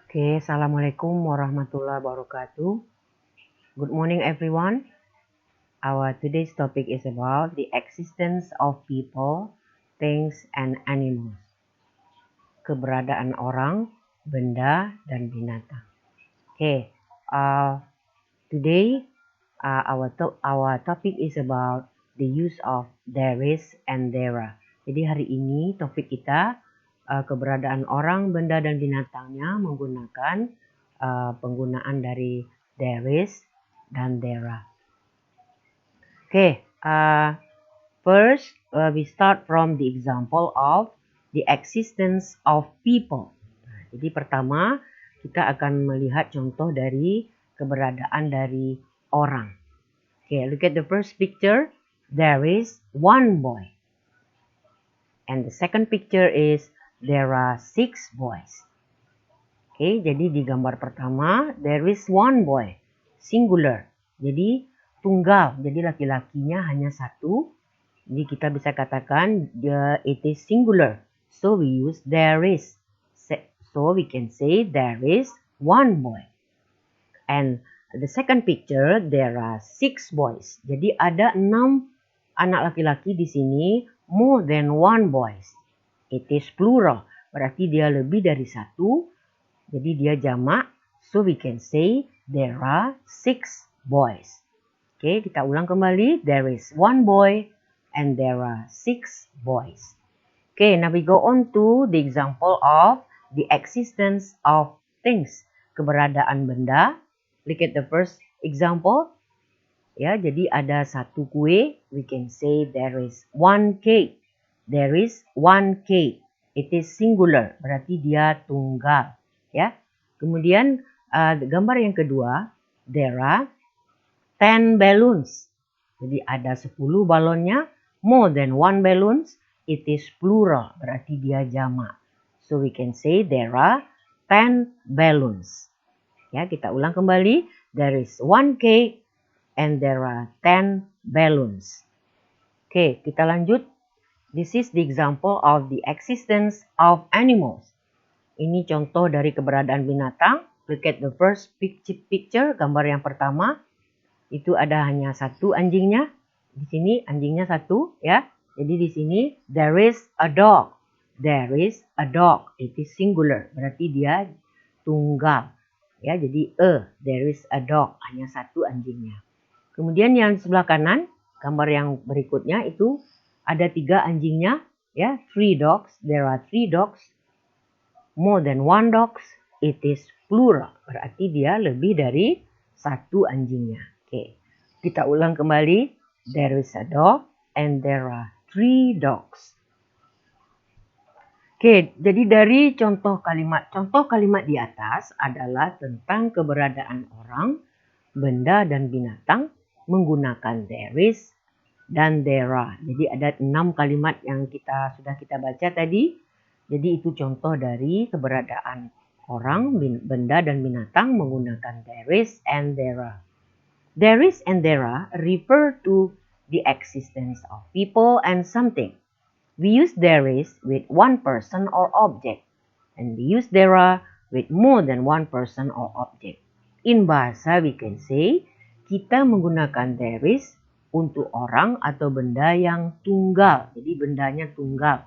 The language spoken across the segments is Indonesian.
Okay, Assalamualaikum warahmatullahi wabarakatuh. Good morning everyone. Our today's topic is about the existence of people, things, and animals. Keberadaan orang, benda, dan binatang. Okay, today our topic is about the use of there is and there are. Jadi hari ini topik kita keberadaan orang, benda, dan binatangnya menggunakan penggunaan dari there is dan there are. Okay, first we start from the example of the existence of people. Jadi pertama kita akan melihat contoh dari keberadaan dari orang. Okay, look at the first picture. There is one boy. And the second picture is there are 6 boys. Okay, jadi di gambar pertama there is one boy, singular. Jadi tunggal. Jadi laki-lakinya hanya satu. Jadi kita bisa katakan it is singular. So we use there is. So we can say there is one boy. And the second picture there are 6 boys. Jadi ada 6 anak laki-laki di sini, more than one boys. It is plural. Berarti dia lebih dari satu. Jadi dia jamak. So we can say there are 6 boys. Okay, kita ulang kembali. There is one boy and there are 6 boys. Okay, now we go on to the example of the existence of things. Keberadaan benda. Look at the first example. Ya, jadi ada satu kue. We can say there is one cake. There is one cake. It is singular. Berarti dia tunggal. Ya. Kemudian gambar yang kedua, there are 10 balloons. Jadi ada 10 balonnya, more than one balloons, it is plural, berarti dia jamak. So we can say there are 10 balloons. Ya, kita ulang kembali, there is one cake and there are 10 balloons. Oke, kita lanjut. This is the example of the existence of animals. Ini contoh dari keberadaan binatang. Look at the first picture, gambar yang pertama. Itu ada hanya satu anjingnya. Di sini anjingnya satu, ya. Jadi di sini there is a dog. There is a dog. It is singular. Berarti dia tunggal. Ya, jadi there is a dog. Hanya satu anjingnya. Kemudian yang sebelah kanan, gambar yang berikutnya itu ada 3 anjingnya, ya. 3 dogs. There are 3 dogs. More than one dogs, it is plural. Berarti dia lebih dari satu anjingnya. Oke, kita ulang kembali. There is a dog and there are 3 dogs. Oke, jadi dari contoh kalimat di atas adalah tentang keberadaan orang, benda, dan binatang menggunakan there is dan there are. Jadi ada 6 kalimat yang sudah kita baca tadi. Jadi itu contoh dari keberadaan orang, benda, dan binatang menggunakan there is and there are. There is and there are refer to the existence of people and something. We use there is with one person or object. And we use there are with more than one person or object. In bahasa we can say, kita menggunakan there is untuk orang atau benda yang tunggal. Jadi bendanya tunggal.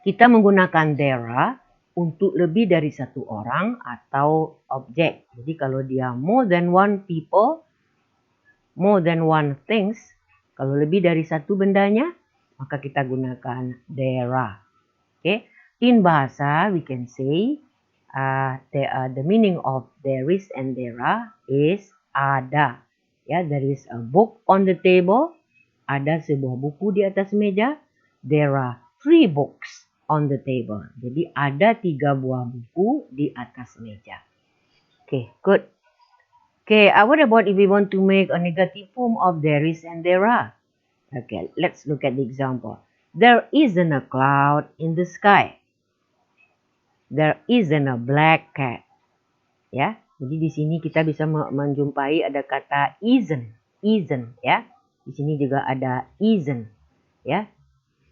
Kita menggunakan there are untuk lebih dari satu orang atau objek. Jadi kalau dia more than one people, more than one things, kalau lebih dari satu bendanya, maka kita gunakan there are. Okay? In bahasa, we can say the meaning of there is and there are is ada. Ya, there is a book on the table. Ada sebuah buku di atas meja. There are 3 books on the table. Jadi ada 3 buah buku di atas meja. Okay, good. Okay, what about if we want to make a negative form of there is and there are? Okay, let's look at the example. There isn't a cloud in the sky. There isn't a black cat. Ya, jadi di sini kita bisa menjumpai ada kata isn't, ya. Di sini juga ada isn't, ya.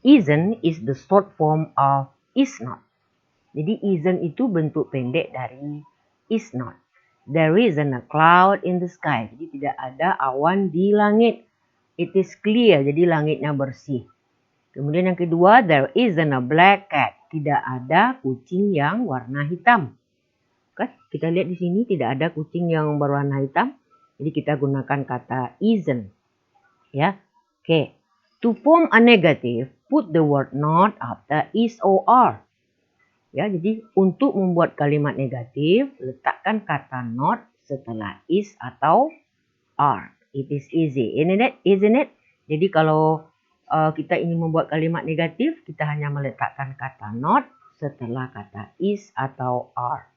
Isn't is the short form of is not. Jadi isn't itu bentuk pendek dari is not. There isn't a cloud in the sky. Jadi tidak ada awan di langit. It is clear. Jadi langitnya bersih. Kemudian yang kedua, there isn't a black cat. Tidak ada kucing yang warna hitam. Kan? Kita lihat di sini tidak ada kucing yang berwarna hitam. Jadi kita gunakan kata isn't. Ya. Oke. To form a negative, put the word not after is or are. Ya, jadi untuk membuat kalimat negatif, letakkan kata not setelah is atau are. It is easy, isn't it? Isn't it? Jadi kalau kita ingin membuat kalimat negatif, kita hanya meletakkan kata not setelah kata is atau are.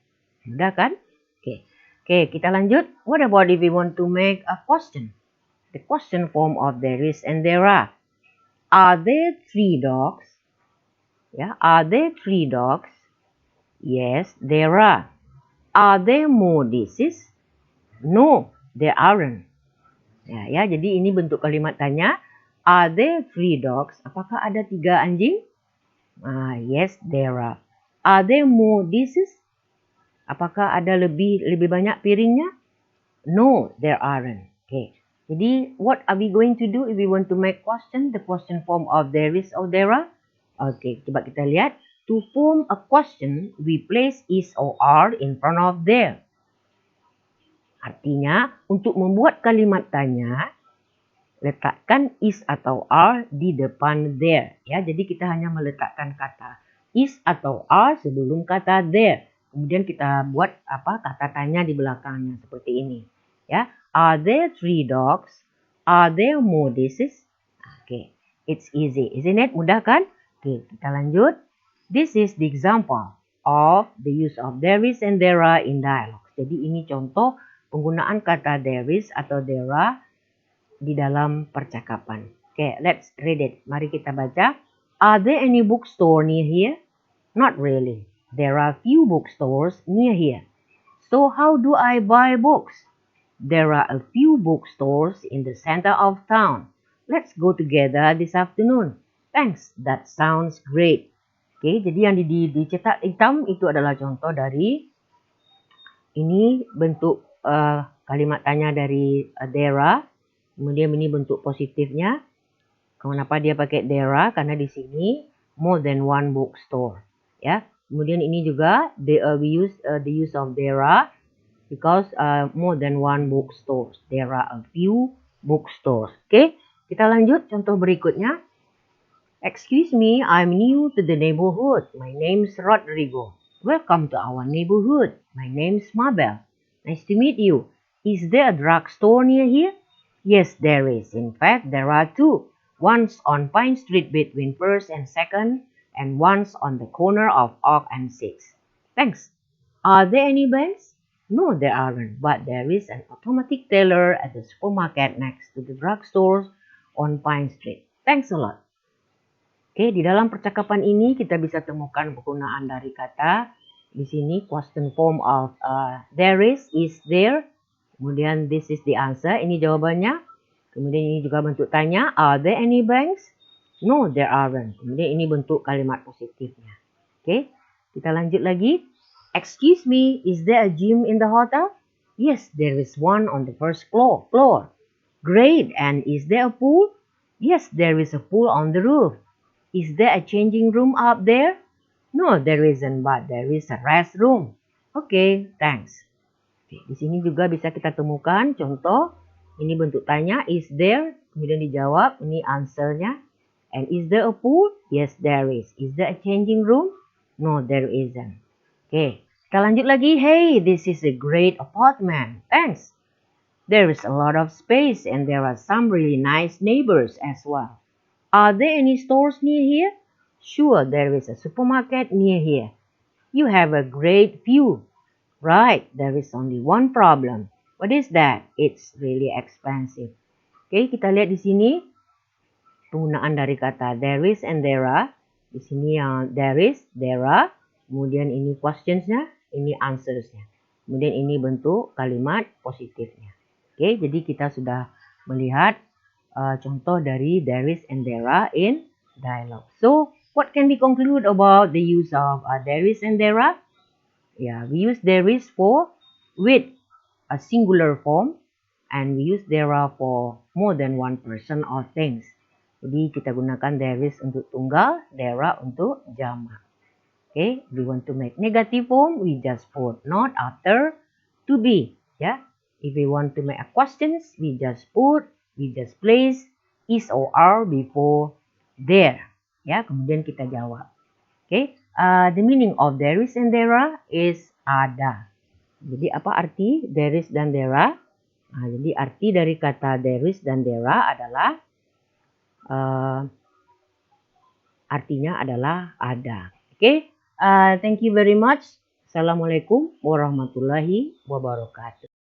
Mudah kan? Oke. Oke, kita lanjut. What about if we want to make a question? The question form of there is and there are. Are there 3 dogs? Ya, are there 3 dogs? Yes, there are. Are there more dishes? No, there aren't. Ya, jadi ini bentuk kalimat tanya. Are there 3 dogs? Apakah ada 3 anjing? Yes, there are. Are there more dishes? Apakah ada lebih banyak piringnya? No, there aren't. Okay. Jadi, what are we going to do if we want to make question? The question form of there is or there are. Okay, coba kita lihat. To form a question, we place is or are in front of there. Artinya, untuk membuat kalimat tanya, letakkan is atau are di depan there. Ya, jadi kita hanya meletakkan kata is atau are sebelum kata there. Kemudian kita buat kata tanya di belakangnya seperti ini. Ya, are there 3 dogs? Are there more dishes? Okay, it's easy, isn't it? Mudah kan? Okay, kita lanjut. This is the example of the use of there is and there are in dialogue. Jadi ini contoh penggunaan kata there is atau there are di dalam percakapan. Okay, let's read it. Mari kita baca. Are there any bookstore near here? Not really. There are few bookstores near here. So how do I buy books? There are a few bookstores in the center of town. Let's go together this afternoon. Thanks, that sounds great. Oke, jadi yang dicetak hitam itu adalah contoh dari ini bentuk kalimat tanya dari there are. Kemudian ini bentuk positifnya. Kenapa dia pakai there are? Karena di sini more than one bookstore. Ya. Kemudian ini juga we use the use of there are because more than one bookstore. There are a few bookstores. Oke, kita lanjut contoh berikutnya. Excuse me, I'm new to the neighborhood. My name's Rodrigo. Welcome to our neighborhood. My name's Mabel. Nice to meet you. Is there a drugstore near here? Yes, there is. In fact, there are 2. One's on Pine Street between 1st and 2nd, and one's on the corner of Oak and 6th. Thanks. Are there any banks? No, there aren't, but there is an automatic teller at the supermarket next to the drugstores on Pine Street. Thanks a lot. Oke, di dalam percakapan ini kita bisa temukan penggunaan dari kata di sini question form of there is there. Kemudian this is the answer, ini jawabannya. Kemudian ini juga bentuk tanya, are there any banks? No, there aren't. Kemudian ini bentuk kalimat positifnya. Oke, kita lanjut lagi. Excuse me, is there a gym in the hotel? Yes, there is one on the first floor. Great, and is there a pool? Yes, there is a pool on the roof. Is there a changing room up there? No, there isn't, but there is a restroom. Okay, thanks. Oke, di sini juga bisa kita temukan contoh. Ini bentuk tanya, is there? Kemudian dijawab, ini answernya. And is there a pool? Yes, there is. Is there a changing room? No, there isn't. Oke, kita lanjut lagi. Hey, this is a great apartment. Thanks. There is a lot of space and there are some really nice neighbors as well. Are there any stores near here? Sure, there is a supermarket near here. You have a great view. Right, there is only one problem. What is that? It's really expensive. Oke, kita lihat di sini penggunaan dari kata there is and there are. Di sini yang there is, there are. Kemudian ini questionsnya, ini answersnya. Kemudian ini bentuk kalimat positifnya. Oke, jadi kita sudah melihat contoh dari there is and there are in dialogue. So, what can we conclude about the use of there is and there are? Yeah, we use there is for with a singular form, and we use there are for more than one person or things. Jadi kita gunakan there is untuk tunggal, there are untuk jamak. Okay, we want to make negative form, we just put not after to be. Yeah, if we want to make a questions, we just place is or are before there. Ya, kemudian kita jawab. Okay, the meaning of there is and there are is ada. Jadi apa arti there is dan there are? Jadi arti dari kata there is dan there are adalah artinya adalah ada. Okay, thank you very much. Assalamualaikum warahmatullahi wabarakatuh.